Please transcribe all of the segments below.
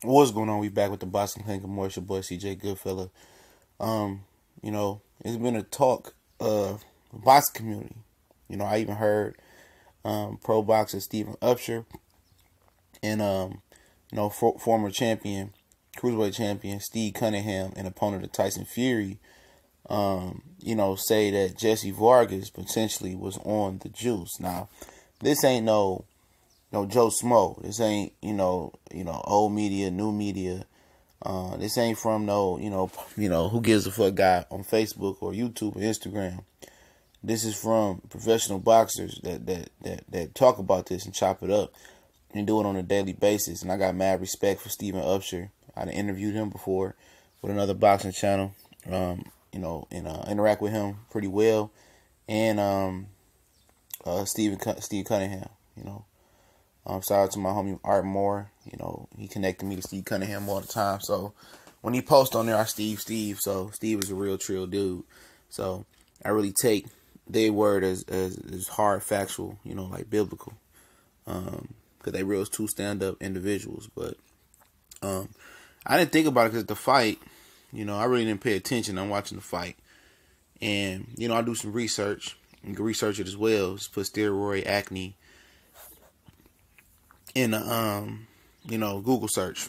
What's going on? We back with the Boxing Clan commercial, boy CJ Goodfella. It's been a talk of the boxing community. I even heard pro boxer Stephen Upshur and former champion, cruiserweight champion Steve Cunningham and opponent of Tyson Fury, say that Jessie Vargas potentially was on the juice. Now, this ain't no Joe Smo. This ain't old media, new media. This ain't from who gives a fuck guy on Facebook or YouTube or Instagram. This is from professional boxers that talk about this and chop it up and do it on a daily basis. And I got mad respect for Stephen Upshur. I interviewed him before with another boxing channel. Interact with him pretty well. And Steve Cunningham. Shout out to my homie Art Moore. He connected me to Steve Cunningham all the time. So when he posts on there, I Steve. So Steve is a real trill dude. So I really take their word as hard factual, like biblical. Because they real two stand-up individuals. But I didn't think about it because the fight, I really didn't pay attention. I'm watching the fight. And, I do some research. You can research it as well. Just put steroid acne in a Google search,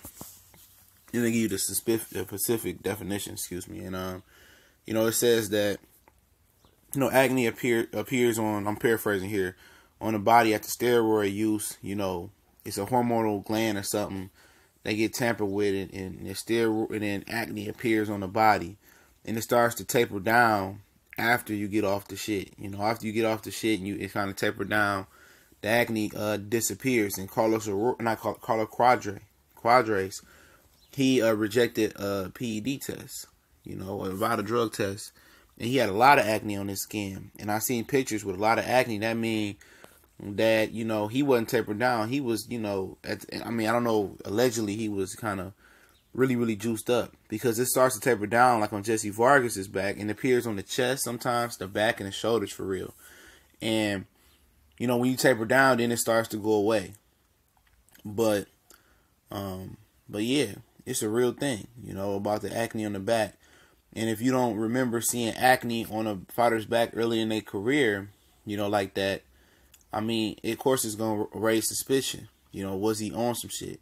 and they give you the specific definition. Excuse me, and it says that acne appears on. I'm paraphrasing here, on the body after steroid use. It's a hormonal gland or something. They get tampered with it, and then acne appears on the body, and it starts to taper down after you get off the shit. After you get off the shit, and it kind of taper down. The acne disappears, and Carlos Quadres, he rejected a PED test, about a drug test, and he had a lot of acne on his skin. And I seen pictures with a lot of acne. That mean that he wasn't tapered down. He was I don't know. Allegedly, he was kind of really juiced up, because it starts to taper down like on Jessie Vargas's back, and it appears on the chest sometimes, the back and the shoulders for real, and. When you taper down, then it starts to go away. But yeah, it's a real thing, about the acne on the back. And if you don't remember seeing acne on a fighter's back early in their career, like that, of course it's going to raise suspicion. Was he on some shit?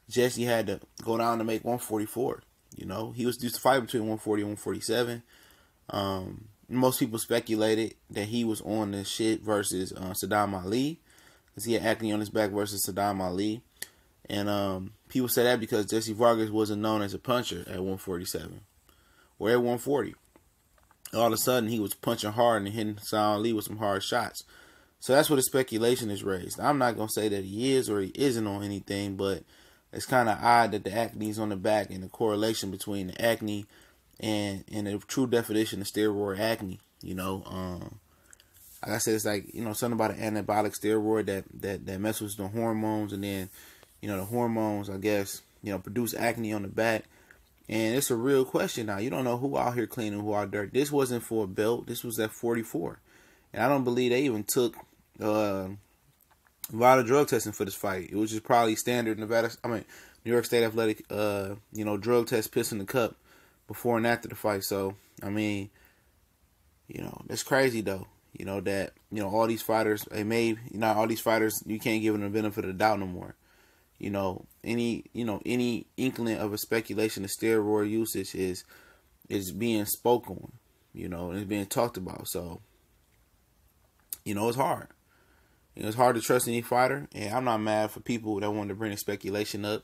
Jessie had to go down to make 144. He was used to fight between 140 and 147. Most people speculated that he was on this shit versus Saddam Ali, because he had acne on his back versus Saddam Ali. And people say that because Jessie Vargas wasn't known as a puncher at 147 or at 140. All of a sudden, he was punching hard and hitting Saddam Ali with some hard shots. So that's where the speculation is raised. I'm not going to say that he is or he isn't on anything, but it's kind of odd that the acne is on the back, and the correlation between the acne and the true definition of steroid acne. Like I said, it's like, something about an anabolic steroid that messes with the hormones, and then, the hormones, I guess, produce acne on the back. And it's a real question now. You don't know who out here clean and who out dirty. This wasn't for a belt. This was at 44. And I don't believe they even took a lot of drug testing for this fight. It was just probably standard New York State Athletic, drug test, piss in the cup before and after the fight. So, that's crazy though. That, all these fighters, all these fighters, you can't give them the benefit of the doubt no more. Any inkling of a speculation of steroid usage is being spoken on, and it's being talked about. So, it's hard. It's hard to trust any fighter, and I'm not mad for people that want to bring the speculation up.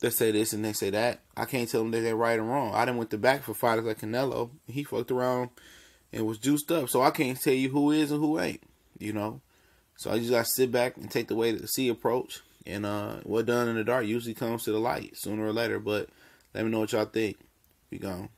They say this and they say that. I can't tell them that they're right or wrong. I done went to back for fighters like Canelo. He fucked around and was juiced up. So I can't tell you who is and who ain't, So I just got to sit back and take the wait to see approach. And what done in the dark usually comes to the light sooner or later. But let me know what y'all think. We gone.